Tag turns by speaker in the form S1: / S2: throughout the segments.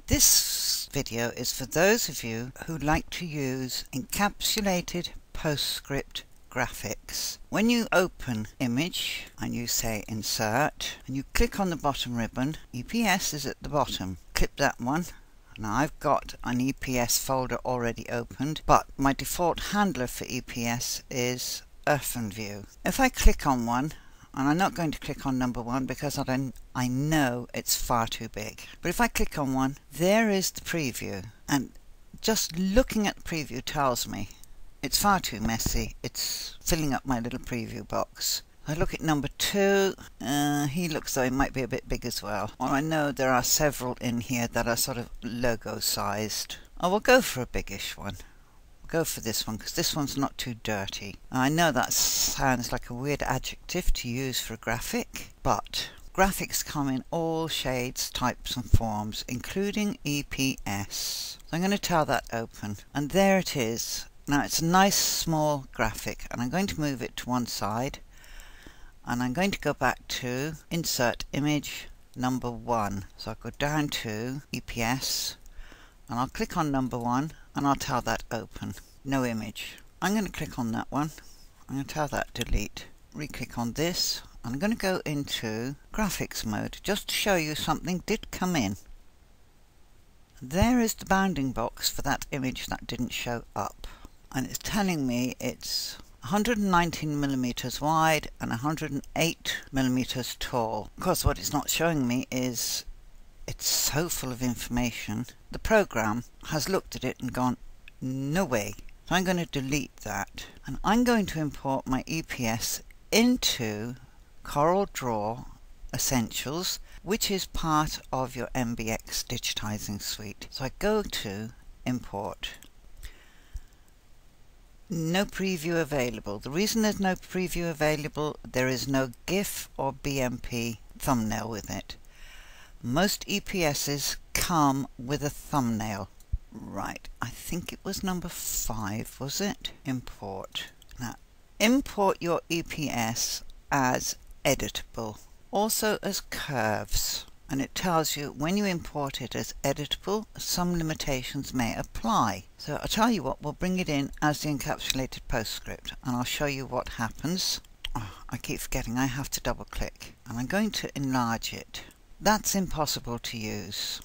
S1: This video is for those of you who like to use encapsulated PostScript graphics. When you open Image and you say Insert and you click on the bottom ribbon, EPS is at the bottom. Click that one. Now I've got an EPS folder already opened, but my default handler for EPS is OpenView. If I click on one, and I'm not going to click on number one because I know it's far too big. But if I click on one, there is the preview. And just looking at the preview tells me it's far too messy. It's filling up my little preview box. I look at number two. He looks though he might be a bit big as well. Well, I know there are several in here that are sort of logo sized. I will go for a biggish one. Go for this one because this one's not too dirty. I know that sounds like a weird adjective to use for a graphic, but graphics come in all shades, types and forms, including EPS. So I'm going to tell that open, and there it is. Now it's a nice small graphic, and I'm going to move it to one side, and I'm going to go back to Insert Image number one. So I'll go down to EPS, and I'll click on number one, and I'll tell that open. No image. I'm going to click on that one. I'm going to tell that delete. Re-click on this. I'm going to go into graphics mode just to show you something did come in. There is the bounding box for that image that didn't show up. And it's telling me it's 119 millimeters wide and 108 millimeters tall. Of course, what it's not showing me is it's so full of information. The program has looked at it and gone, no way. So I'm going to delete that. And I'm going to import my EPS into CorelDRAW Essentials, which is part of your MBX digitizing suite. So I go to Import. No preview available. The reason there's no preview available, there is no GIF or BMP thumbnail with it. Most EPSs come with a thumbnail. Right, I think it was number 5, was it? Import. Now, import your EPS as editable, also as curves. And it tells you when you import it as editable, some limitations may apply. So I'll tell you what, we'll bring it in as the encapsulated PostScript, and I'll show you what happens. Oh, I keep forgetting I have to double click, and I'm going to enlarge it. That's impossible to use.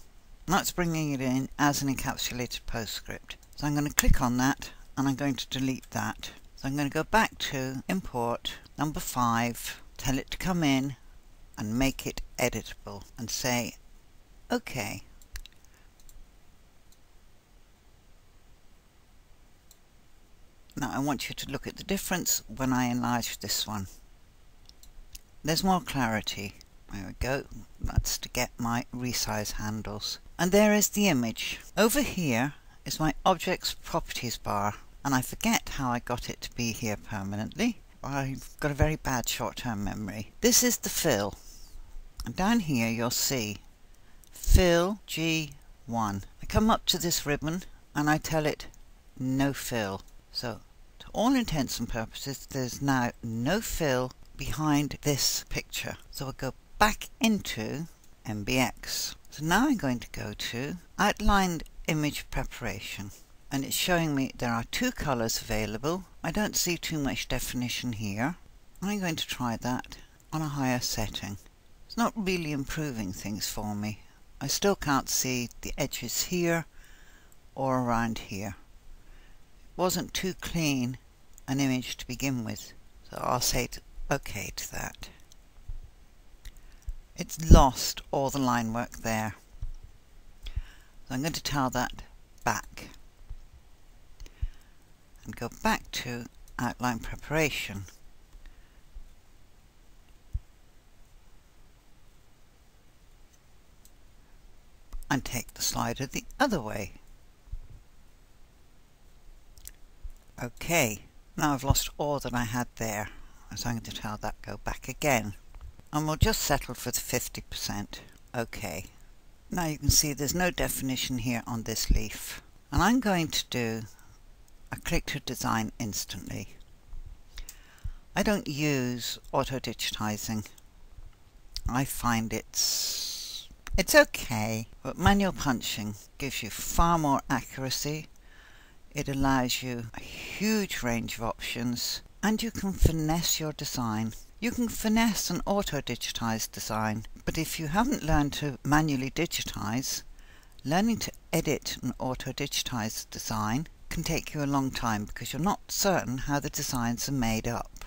S1: That's bringing it in as an encapsulated PostScript. So I'm going to click on that and I'm going to delete that. So I'm going to go back to Import number 5, tell it to come in and make it editable and say OK. Now I want you to look at the difference when I enlarge this one. There's more clarity. There we go. That's to get my resize handles. And there is the image. Over here is my Objects Properties bar. And I forget how I got it to be here permanently. I've got a very bad short-term memory. This is the fill. And down here you'll see Fill G1. I come up to this ribbon and I tell it no fill. So to all intents and purposes there's now no fill behind this picture. So we'll go back into MBX. So now I'm going to go to Outlined Image Preparation, and it's showing me there are 2 colors available. I don't see too much definition here. I'm going to try that on a higher setting. It's not really improving things for me. I still can't see the edges here or around here. It wasn't too clean an image to begin with, so I'll say OK to that. It's lost all the line work there. So I'm going to tell that back and go back to Outline Preparation. And take the slider the other way. OK, now I've lost all that I had there, so I'm going to tell that go back again. And we'll just settle for the 50%. OK. Now you can see there's no definition here on this leaf. And I'm going to do a click to design instantly. I don't use auto-digitizing. I find it's It's okay, but manual punching gives you far more accuracy. It allows you a huge range of options, and you can finesse your design. You can finesse an auto-digitized design, but if you haven't learned to manually digitize, learning to edit an auto-digitized design can take you a long time because you're not certain how the designs are made up.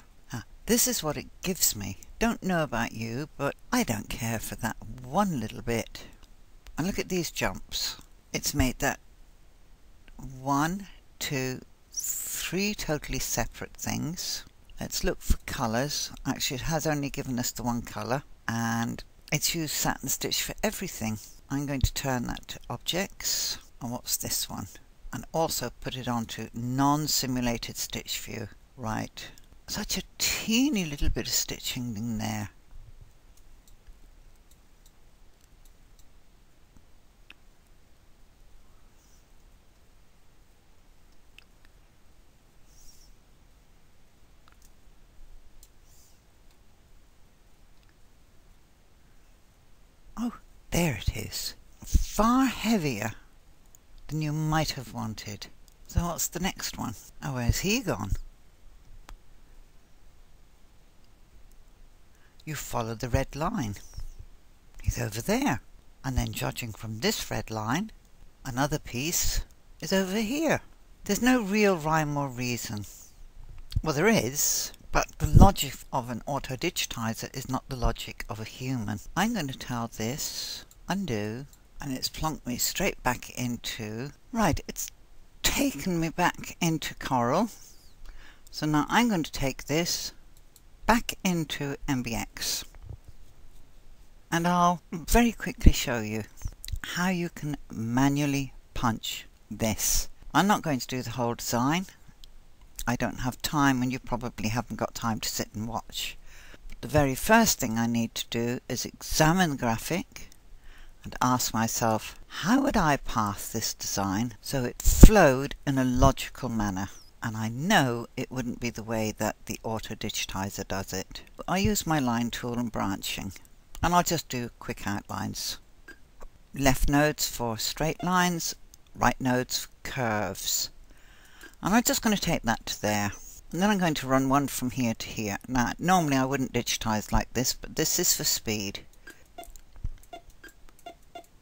S1: This is what it gives me. Don't know about you, but I don't care for that one little bit. And look at these jumps. It's made that 1, 2, 3 totally separate things. Let's look for colours. Actually, it has only given us the one colour, and it's used satin stitch for everything. I'm going to turn that to objects. And what's this one? And also put it onto non-simulated stitch view. Right. Such a teeny little bit of stitching in there. Oh, there it is. Far heavier than you might have wanted. So what's the next one? Oh, where's he gone? You follow the red line. He's over there. And then judging from this red line, another piece is over here. There's no real rhyme or reason. Well, there is, but the logic of an auto-digitizer is not the logic of a human. I'm going to tell this undo, and it's plonked me straight back into... Right, it's taken me back into Corel. So now I'm going to take this back into MBX. And I'll very quickly show you how you can manually punch this. I'm not going to do the whole design. I don't have time, and you probably haven't got time to sit and watch. But the very first thing I need to do is examine the graphic and ask myself, how would I path this design so it flowed in a logical manner? And I know it wouldn't be the way that the auto-digitizer does it. I use my line tool and branching, and I'll just do quick outlines. Left nodes for straight lines, right nodes for curves. And I'm just going to take that to there. And then I'm going to run one from here to here. Now, normally I wouldn't digitize like this, but this is for speed.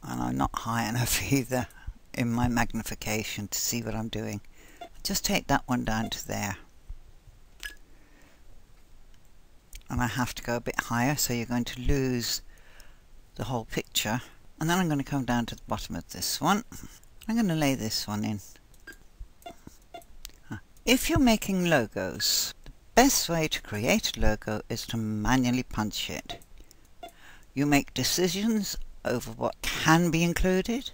S1: And I'm not high enough either in my magnification to see what I'm doing. Just take that one down to there. And I have to go a bit higher, so you're going to lose the whole picture. And then I'm going to come down to the bottom of this one. I'm going to lay this one in. If you're making logos, the best way to create a logo is to manually punch it. You make decisions over what can be included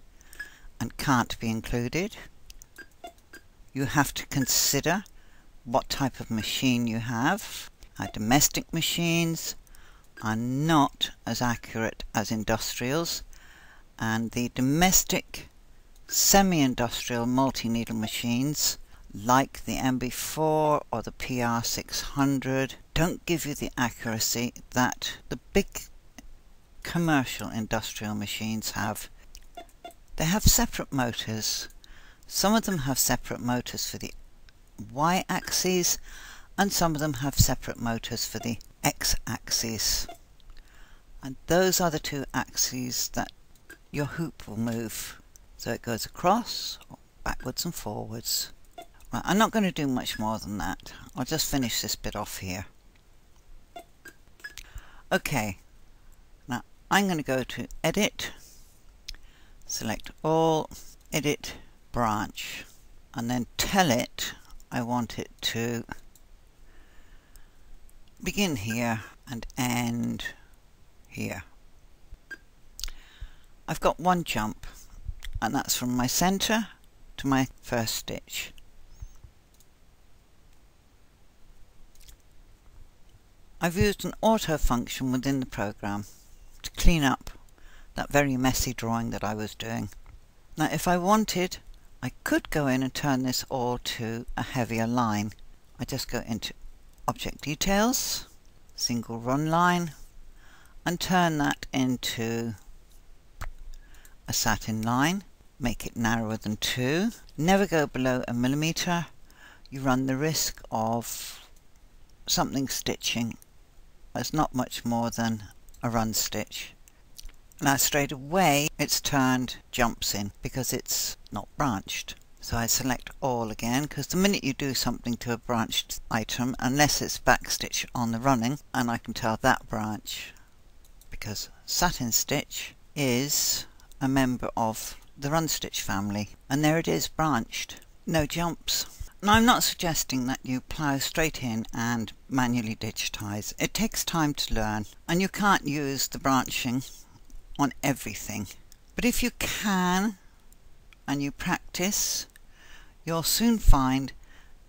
S1: and can't be included. You have to consider what type of machine you have. Domestic machines are not as accurate as industrials, and the domestic semi-industrial multi-needle machines like the MB4 or the PR600 don't give you the accuracy that the big commercial industrial machines have. They have separate motors. Some of them have separate motors for the Y-axis, and some of them have separate motors for the X-axis. And those are the two axes that your hoop will move. So it goes across, backwards and forwards. Right, I'm not going to do much more than that. I'll just finish this bit off here. Okay, now I'm going to go to Edit, select All, Edit, Branch, and then tell it I want it to begin here and end here. I've got one jump, and that's from my center to my first stitch. I've used an auto function within the program to clean up that very messy drawing that I was doing. Now if I wanted, I could go in and turn this all to a heavier line. I just go into Object Details, Single Run Line, and turn that into a satin line, make it narrower than 2, never go below 1 millimeter. You run the risk of something stitching. It's not much more than a run stitch. Now straight away it's turned jumps in because it's not branched. So I select all again, because the minute you do something to a branched item, unless it's backstitch on the running, and I can tell that branch because satin stitch is a member of the run stitch family, and there it is branched, no jumps. Now I'm not suggesting that you plough straight in and manually digitize. It takes time to learn, and you can't use the branching on everything. But if you can and you practice, you'll soon find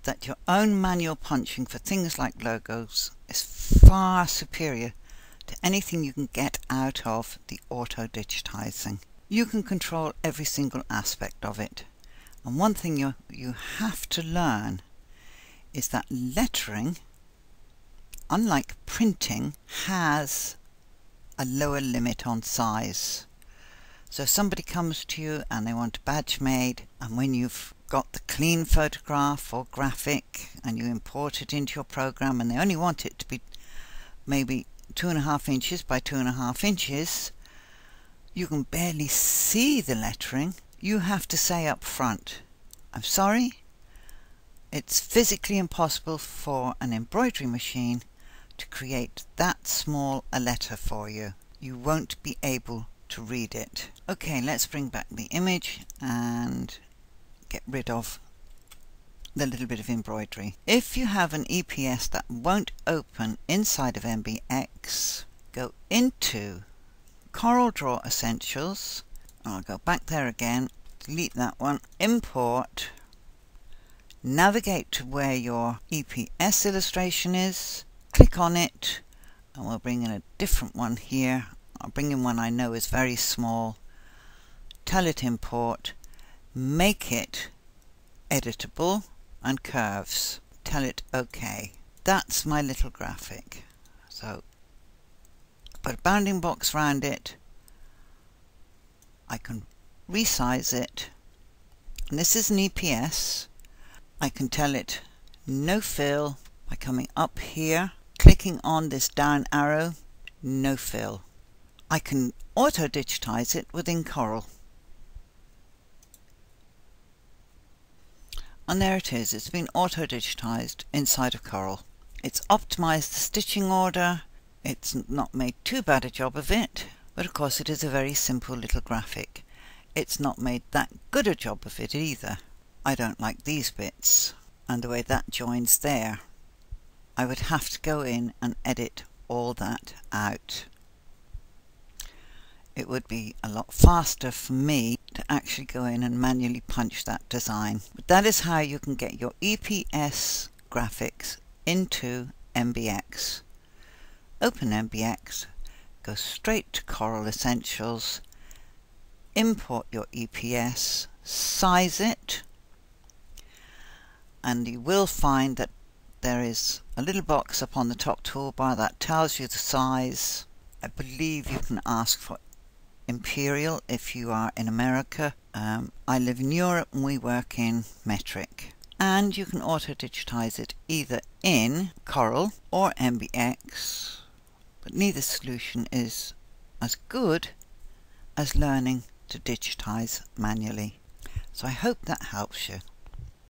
S1: that your own manual punching for things like logos is far superior to anything you can get out of the auto-digitizing. You can control every single aspect of it. And one thing you have to learn is that lettering, unlike printing, has a lower limit on size. So if somebody comes to you and they want a badge made, and when you've got the clean photograph or graphic and you import it into your program and they only want it to be maybe 2.5 inches by 2.5 inches, you can barely see the lettering. You have to say up front, I'm sorry, it's physically impossible for an embroidery machine to create that small a letter for you. You won't be able to read it. Okay, let's bring back the image and get rid of the little bit of embroidery. If you have an EPS that won't open inside of MBX, go into CorelDRAW Essentials. I'll go back there again, delete that one, import, navigate to where your EPS illustration is, click on it, and we'll bring in a different one here. I'll bring in one I know is very small, tell it import, make it editable and curves, tell it OK. That's my little graphic. So put a bounding box around it, I can resize it, and this is an EPS. I can tell it no fill by coming up here, clicking on this down arrow, no fill. I can auto-digitize it within Corel. And there it is, it's been auto-digitized inside of Corel. It's optimized the stitching order, it's not made too bad a job of it, but of course it is a very simple little graphic. It's not made that good a job of it either. I don't like these bits, and the way that joins there. I would have to go in and edit all that out. It would be a lot faster for me to actually go in and manually punch that design. But that is how you can get your EPS graphics into MBX. Open MBX, go straight to Corel Essentials, import your EPS, size it, and you will find that there is a little box up on the top toolbar that tells you the size. I believe you can ask for imperial if you are in America. I live in Europe and we work in metric. And you can auto-digitize it either in Corel or MBX, but neither solution is as good as learning to digitize manually. So I hope that helps you.